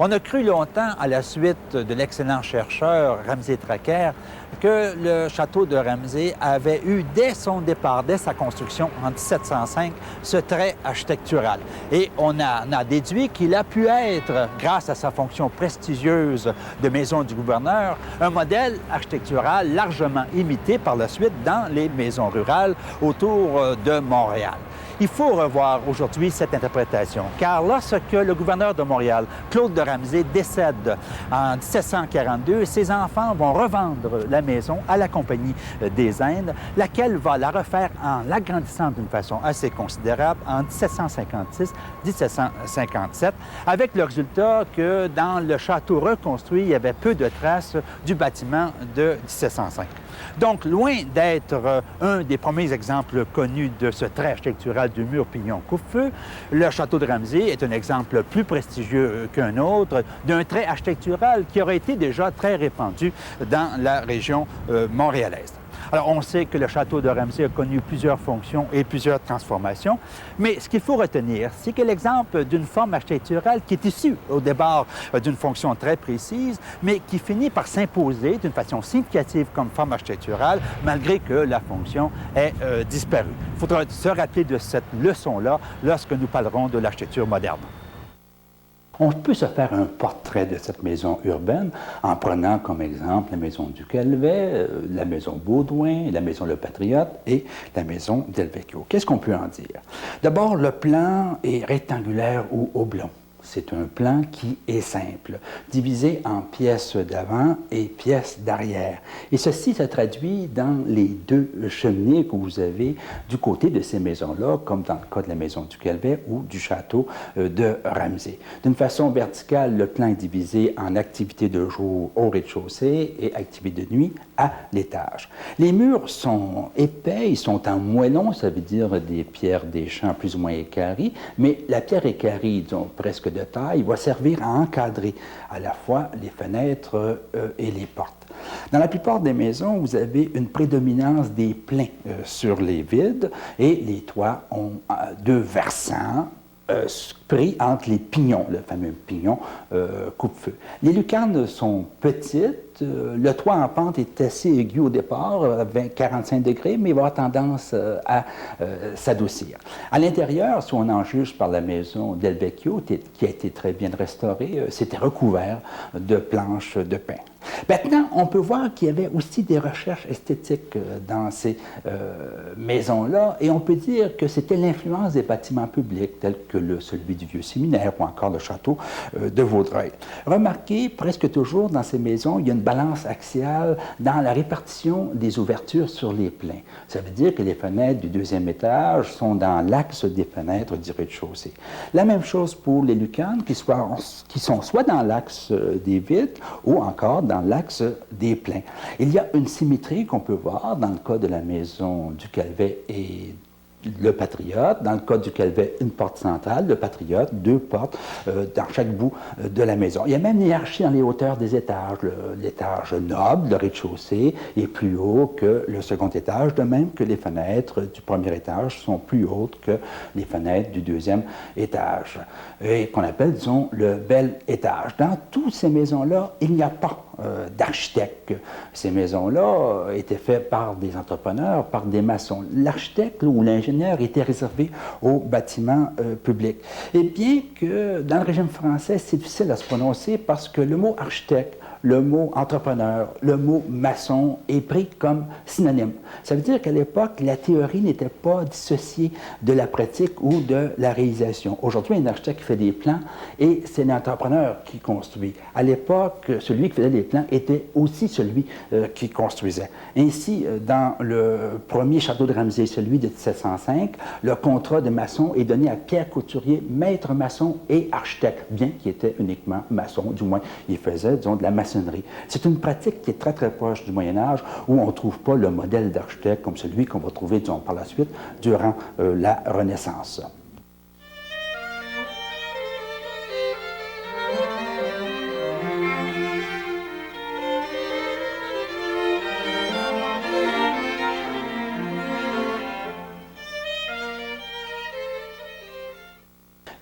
On a cru longtemps, à la suite de l'excellent chercheur Ramsay Traquair, que le château de Ramsay avait eu, dès son départ, dès sa construction en 1705, ce trait architectural. Et on a déduit qu'il a pu être, grâce à sa fonction prestigieuse de maison du gouverneur, un modèle architectural largement imité par la suite dans les maisons rurales autour de Montréal. Il faut revoir aujourd'hui cette interprétation, car lorsque le gouverneur de Montréal, Claude de Ramsay, décède en 1742, ses enfants vont revendre la maison à la Compagnie des Indes, laquelle va la refaire en l'agrandissant d'une façon assez considérable en 1756-1757, avec le résultat que dans le château reconstruit, il y avait peu de traces du bâtiment de 1705. Donc, loin d'être un des premiers exemples connus de ce trait architectural du mur pignon coupe-feu, le château de Ramsay est un exemple plus prestigieux qu'un autre d'un trait architectural qui aurait été déjà très répandu dans la région montréalaise. Alors, on sait que le château de Ramsay a connu plusieurs fonctions et plusieurs transformations, mais ce qu'il faut retenir, c'est que l'exemple d'une forme architecturale qui est issue au départ d'une fonction très précise, mais qui finit par s'imposer d'une façon significative comme forme architecturale, malgré que la fonction ait disparu. Il faudra se rappeler de cette leçon-là lorsque nous parlerons de l'architecture moderne. On peut se faire un portrait de cette maison urbaine en prenant comme exemple la maison du Calvet, la maison Baudouin, la maison Le Patriote et la maison Del Vecchio. Qu'est-ce qu'on peut en dire? D'abord, le plan est rectangulaire ou oblong. C'est un plan qui est simple, divisé en pièces d'avant et pièces d'arrière. Et ceci se traduit dans les deux cheminées que vous avez du côté de ces maisons-là, comme dans le cas de la maison du Calvet ou du château de Ramsay. D'une façon verticale, le plan est divisé en activités de jour au rez-de-chaussée et activités de nuit à l'étage. Les murs sont épais, ils sont en moellon, ça veut dire des pierres des champs plus ou moins équarries, mais la pierre équarrie, disons presque de taille, va servir à encadrer à la fois les fenêtres et les portes. Dans la plupart des maisons, vous avez une prédominance des pleins sur les vides et les toits ont deux versants pris entre les pignons, le fameux pignon coupe-feu. Les lucarnes sont petites, le toit en pente est assez aigu au départ, 45 degrés, mais il va avoir tendance à s'adoucir. À l'intérieur, si on en juge par la maison Del Vecchio, qui a été très bien restaurée, c'était recouvert de planches de pin. Maintenant, on peut voir qu'il y avait aussi des recherches esthétiques dans ces maisons-là, et on peut dire que c'était l'influence des bâtiments publics, tels que celui du Vieux Séminaire ou encore le château de Vaudreuil. Remarquez, presque toujours dans ces maisons, il y a une balance axiale dans la répartition des ouvertures sur les pleins. Ça veut dire que les fenêtres du deuxième étage sont dans l'axe des fenêtres du rez-de-chaussée. La même chose pour les lucarnes qui sont soit dans l'axe des vitres ou encore dans l'axe des pleins. Il y a une symétrie qu'on peut voir dans le cas de la maison du Calvet et le Patriote. Dans le cas du Calvet, une porte centrale, le Patriote, deux portes dans chaque bout de la maison. Il y a même une hiérarchie dans les hauteurs des étages. L'étage noble, le rez-de-chaussée, est plus haut que le second étage, de même que les fenêtres du premier étage sont plus hautes que les fenêtres du deuxième étage, et qu'on appelle, disons, le bel étage. Dans toutes ces maisons-là, il n'y a pas d'architecte. Ces maisons-là étaient faites par des entrepreneurs, par des maçons. L'architecte ou l'ingénieur était réservé aux bâtiments publics. Et bien que dans le régime français, c'est difficile à se prononcer parce que le mot architecte, le mot entrepreneur, le mot maçon est pris comme synonyme. Ça veut dire qu'à l'époque, la théorie n'était pas dissociée de la pratique ou de la réalisation. Aujourd'hui, un architecte qui fait des plans et c'est l'entrepreneur qui construit. À l'époque, celui qui faisait les plans était aussi celui qui construisait. Ainsi, dans le premier château de Ramsay, celui de 1705, le contrat de maçon est donné à Pierre Couturier, maître maçon et architecte, bien qu'il était uniquement maçon, du moins il faisait, disons, de la maçonnerie maçonnerie. C'est une pratique qui est très, très proche du Moyen Âge, où on ne trouve pas le modèle d'architecte comme celui qu'on va trouver, disons, par la suite, durant la Renaissance.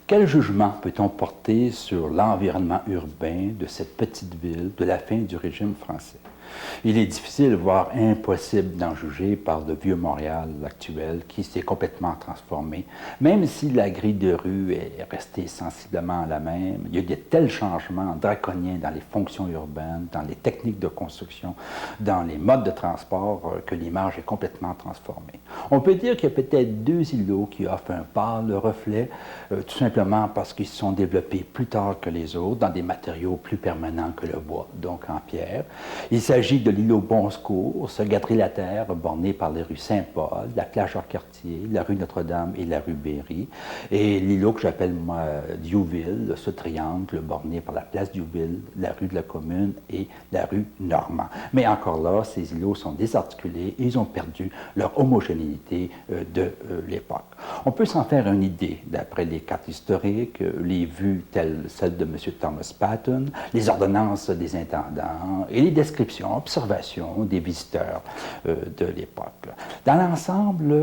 Quel jugement peut-on porter sur l'environnement urbain de cette petite ville de la fin du régime français? Il est difficile, voire impossible d'en juger par le vieux Montréal actuel qui s'est complètement transformé. Même si la grille de rue est restée sensiblement la même, il y a de tels changements draconiens dans les fonctions urbaines, dans les techniques de construction, dans les modes de transport, que l'image est complètement transformée. On peut dire qu'il y a peut-être deux îlots qui offrent un pâle reflet, tout simplement parce qu'ils se sont développés plus tard que les autres, dans des matériaux plus permanents que le bois, donc en pierre. Il s'agit de l'îlot Bon-Secours, ce Galerie-Laterre, borné par les rues Saint-Paul, la Place-Jacques-Cartier, la rue Notre-Dame et la rue Berry, et l'îlot que j'appelle moi Diouville, ce triangle borné par la place Diouville, la rue de la Commune et la rue Normand. Mais encore là, ces îlots sont désarticulés et ils ont perdu leur homogénéité de l'époque. On peut s'en faire une idée d'après les cartes historiques, les vues telles celles de M. Thomas Patton, les ordonnances des intendants et les descriptions, observations des visiteurs de l'époque. Dans l'ensemble,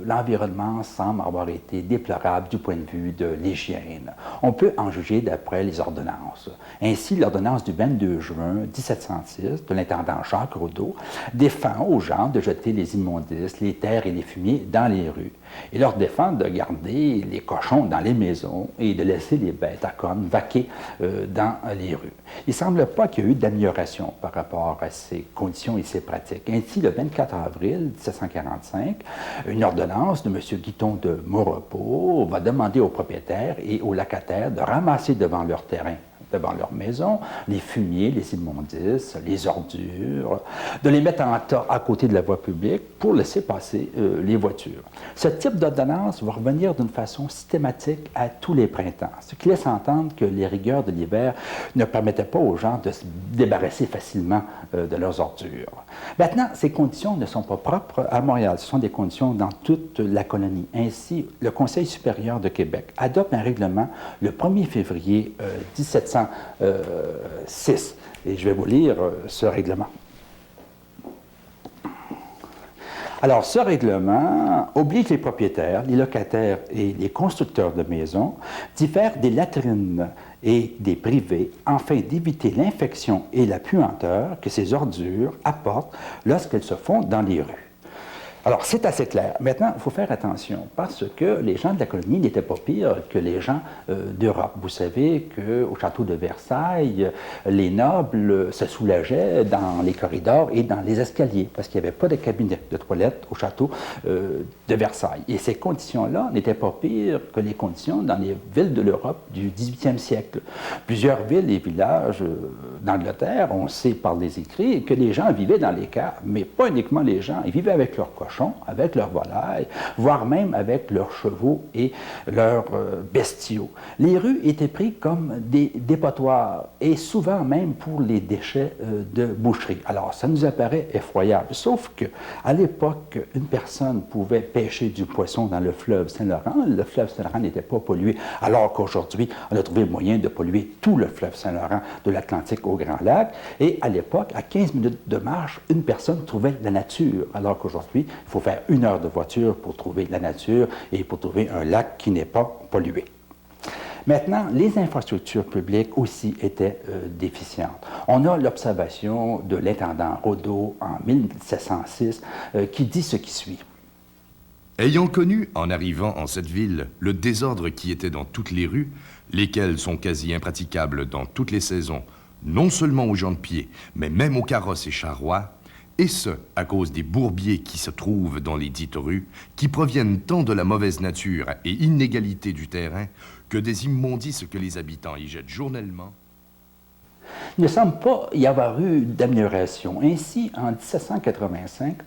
l'environnement semble avoir été déplorable du point de vue de l'hygiène. On peut en juger d'après les ordonnances. Ainsi, l'ordonnance du 22 juin 1706 de l'intendant Jacques Roudeau défend aux gens de jeter les immondices, les terres et les fumiers dans les rues. Il leur défend de garder les cochons dans les maisons et de laisser les bêtes à cornes vaquer dans les rues. Il ne semble pas qu'il y ait eu d'amélioration par rapport à ces conditions et ces pratiques. Ainsi, le 24 avril 1745, une ordonnance de M. Guiton de Maurepas va demander aux propriétaires et aux locataires de ramasser devant leur terrain, devant leur maison, les fumiers, les immondices, les ordures, de les mettre en tas à côté de la voie publique pour laisser passer les voitures. Ce type d'ordonnance va revenir d'une façon systématique à tous les printemps, ce qui laisse entendre que les rigueurs de l'hiver ne permettaient pas aux gens de se débarrasser facilement de leurs ordures. Maintenant, ces conditions ne sont pas propres à Montréal, ce sont des conditions dans toute la colonie. Ainsi, le Conseil supérieur de Québec adopte un règlement le 1er février 1706. Et je vais vous lire ce règlement. Alors, ce règlement oblige les propriétaires, les locataires et les constructeurs de maisons d'y faire des latrines et des privés afin d'éviter l'infection et la puanteur que ces ordures apportent lorsqu'elles se font dans les rues. Alors, c'est assez clair. Maintenant, il faut faire attention parce que les gens de la colonie n'étaient pas pires que les gens d'Europe. Vous savez qu'au château de Versailles, les nobles se soulageaient dans les corridors et dans les escaliers parce qu'il n'y avait pas de cabinet de toilette au château de Versailles. Et ces conditions-là n'étaient pas pires que les conditions dans les villes de l'Europe du 18e siècle. Plusieurs villes et villages d'Angleterre, on sait par les écrits que les gens vivaient dans les caves, mais pas uniquement les gens, ils vivaient avec leurs cochons, avec leurs volailles, voire même avec leurs chevaux et leurs bestiaux. Les rues étaient prises comme des dépotoirs et souvent même pour les déchets de boucherie. Alors, ça nous apparaît effroyable, sauf qu'à l'époque, une personne pouvait pêcher du poisson dans le fleuve Saint-Laurent. Le fleuve Saint-Laurent n'était pas pollué, alors qu'aujourd'hui, on a trouvé le moyen de polluer tout le fleuve Saint-Laurent, de l'Atlantique au Grand Lac. Et à l'époque, à 15 minutes de marche, une personne trouvait la nature, alors qu'aujourd'hui, il faut faire 1 heure de voiture pour trouver la nature et pour trouver un lac qui n'est pas pollué. Maintenant, les infrastructures publiques aussi étaient déficientes. On a l'observation de l'intendant Roudeau en 1706 qui dit ce qui suit. Ayant connu, en arrivant en cette ville, le désordre qui était dans toutes les rues, lesquelles sont quasi impraticables dans toutes les saisons, non seulement aux gens de pied, mais même aux carrosses et charrois, et ce, à cause des bourbiers qui se trouvent dans les dites rues, qui proviennent tant de la mauvaise nature et inégalité du terrain que des immondices que les habitants y jettent journellement. Il ne semble pas y avoir eu d'amélioration. Ainsi, en 1785,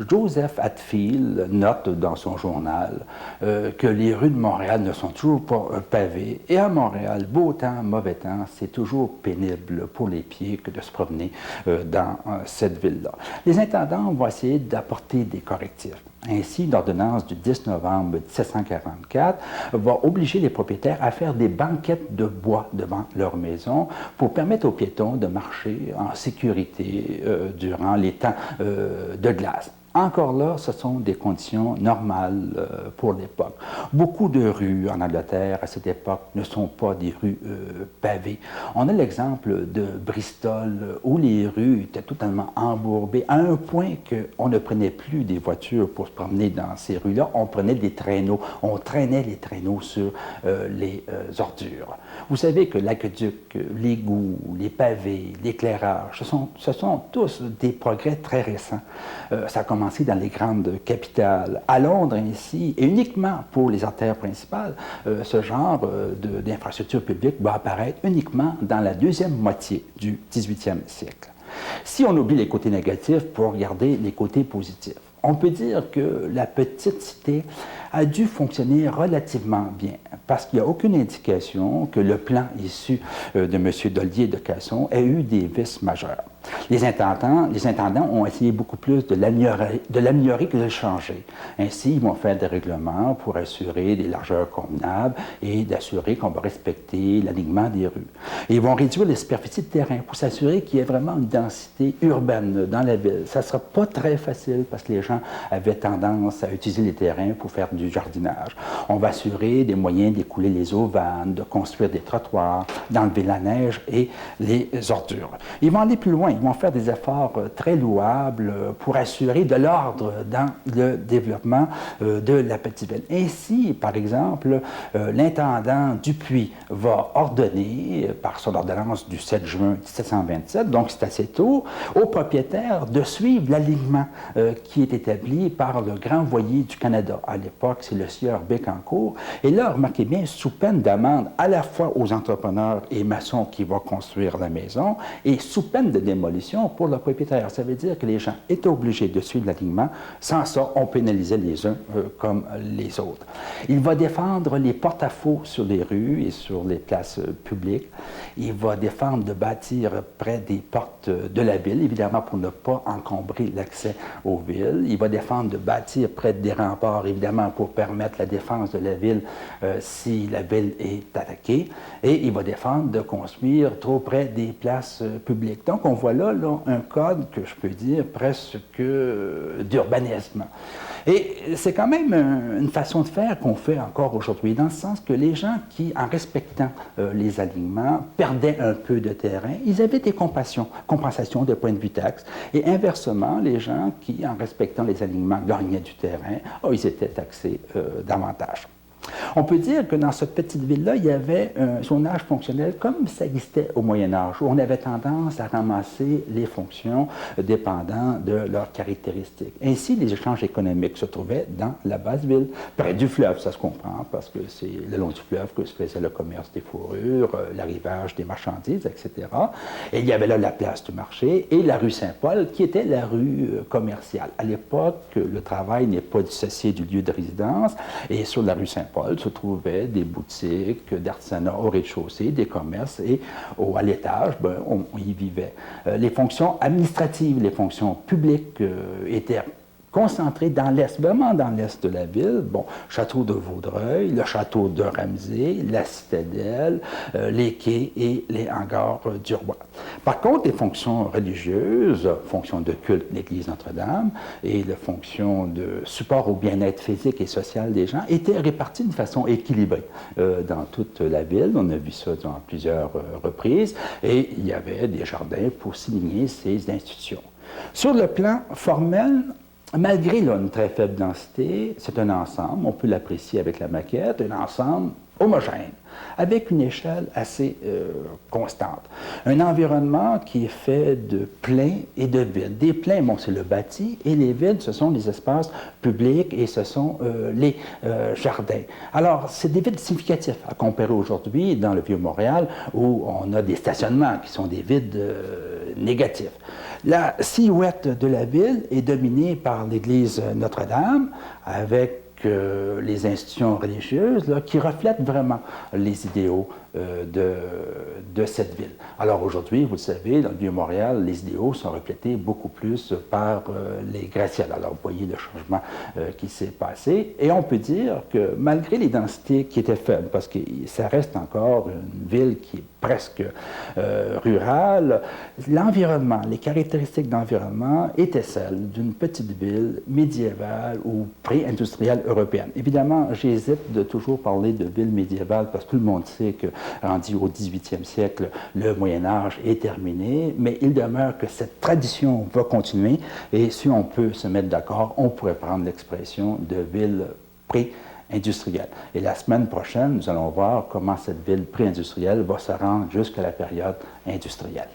Joseph Hatfield note dans son journal que les rues de Montréal ne sont toujours pas pavées. Et à Montréal, beau temps, mauvais temps, c'est toujours pénible pour les pieds que de se promener dans cette ville-là. Les intendants vont essayer d'apporter des correctifs. Ainsi, l'ordonnance du 10 novembre 1744 va obliger les propriétaires à faire des banquettes de bois devant leur maison pour permettre aux piétons de marcher en sécurité durant les temps de glace. Encore là, ce sont des conditions normales pour l'époque. Beaucoup de rues en Angleterre à cette époque ne sont pas des rues pavées. On a l'exemple de Bristol où les rues étaient totalement embourbées à un point qu'on ne prenait plus des voitures pour se promener dans ces rues-là. On prenait des traîneaux. On traînait les traîneaux sur les ordures. Vous savez que l'aqueduc, l'égout, les pavés, l'éclairage, ce sont tous des progrès très récents. Ça a commencé dans les grandes capitales. À Londres, ainsi, et uniquement pour les artères principales, ce genre d'infrastructure publique va apparaître uniquement dans la deuxième moitié du 18e siècle. Si on oublie les côtés négatifs pour regarder les côtés positifs, on peut dire que la petite cité a dû fonctionner relativement bien, parce qu'il n'y a aucune indication que le plan issu de M. Dollier de Casson ait eu des vices majeurs. Les intendants ont essayé beaucoup plus de l'améliorer que de le changer. Ainsi, ils vont faire des règlements pour assurer des largeurs convenables et d'assurer qu'on va respecter l'alignement des rues. Et ils vont réduire les superficies de terrain pour s'assurer qu'il y ait vraiment une densité urbaine dans la ville. Ça ne sera pas très facile parce que les gens avaient tendance à utiliser les terrains pour faire du jardinage. On va assurer des moyens d'écouler les eaux vannes, de construire des trottoirs, d'enlever la neige et les ordures. Ils vont aller plus loin. Ils vont faire des efforts très louables pour assurer de l'ordre dans le développement de la petite ville. Ainsi, par exemple, l'intendant Dupuis va ordonner, par son ordonnance du 7 juin 1727, donc c'est assez tôt, aux propriétaires de suivre l'alignement qui est établi par le Grand Voyer du Canada. À l'époque, c'est le sieur Bécancour. Et là, remarquez bien, sous peine d'amende à la fois aux entrepreneurs et maçons qui vont construire la maison et sous peine de démolition pour le propriétaire. Ça veut dire que les gens étaient obligés de suivre l'alignement. Sans ça, on pénalisait les uns comme les autres. Il va défendre les porte-à-faux sur les rues et sur les places publiques. Il va défendre de bâtir près des portes de la ville, évidemment pour ne pas encombrer l'accès aux villes. Il va défendre de bâtir près des remparts, évidemment pour permettre la défense de la ville si la ville est attaquée. Et il va défendre de construire trop près des places publiques. Donc, on voit là un code que je peux dire presque d'urbanisme. Et c'est quand même une façon de faire qu'on fait encore aujourd'hui, dans le sens que les gens qui, en respectant les alignements, perdaient un peu de terrain, ils avaient des compensations de point de vue taxe. Et inversement, les gens qui, en respectant les alignements, gagnaient du terrain, ils étaient taxés davantage. On peut dire que dans cette petite ville-là, il y avait un zonage fonctionnel comme ça existait au Moyen Âge, où on avait tendance à ramasser les fonctions dépendant de leurs caractéristiques. Ainsi, les échanges économiques se trouvaient dans la basse ville, près du fleuve, ça se comprend, parce que c'est le long du fleuve que se faisait le commerce des fourrures, l'arrivage des marchandises, etc. Et il y avait là la place du marché et la rue Saint-Paul, qui était la rue commerciale. À l'époque, le travail n'est pas dissocié du lieu de résidence, et sur la rue Saint-Paul, se trouvaient des boutiques d'artisanat au rez-de-chaussée, des commerces, et à l'étage, on y vivait. Les fonctions administratives, les fonctions publiques étaient concentrées dans l'est, vraiment dans l'est de la ville. Bon, château de Vaudreuil, le château de Ramsey, la citadelle, les quais et les hangars du roi. Par contre, les fonctions religieuses, fonctions de culte de l'église Notre-Dame et les fonctions de support au bien-être physique et social des gens étaient réparties d'une façon équilibrée dans toute la ville. On a vu ça dans plusieurs reprises et il y avait des jardins pour signer ces institutions. Sur le plan formel, malgré une très faible densité, c'est un ensemble, on peut l'apprécier avec la maquette, un ensemble homogène, avec une échelle assez constante. Un environnement qui est fait de plains et de vides. Des plains, bon, c'est le bâti, et les vides, ce sont les espaces publics et ce sont les jardins. Alors, c'est des vides significatifs à comparer aujourd'hui dans le Vieux-Montréal, où on a des stationnements qui sont des vides négatifs. La silhouette de la ville est dominée par l'église Notre-Dame, avec les institutions religieuses là, qui reflètent vraiment les idéaux de cette ville. Alors aujourd'hui, vous le savez, dans le Vieux-Montréal, les idéaux sont reflétés beaucoup plus par les gratte-ciels. Alors vous voyez le changement qui s'est passé. Et on peut dire que malgré les densités qui étaient faibles, parce que ça reste encore une ville qui est presque rurale, l'environnement, les caractéristiques d'environnement étaient celles d'une petite ville médiévale ou pré-industrielle européenne. Évidemment, j'hésite de toujours parler de ville médiévale parce que tout le monde sait que rendu au 18e siècle, le Moyen-Âge est terminé, mais il demeure que cette tradition va continuer et si on peut se mettre d'accord, on pourrait prendre l'expression de ville pré-industrielle. Et la semaine prochaine, nous allons voir comment cette ville pré-industrielle va se rendre jusqu'à la période industrielle.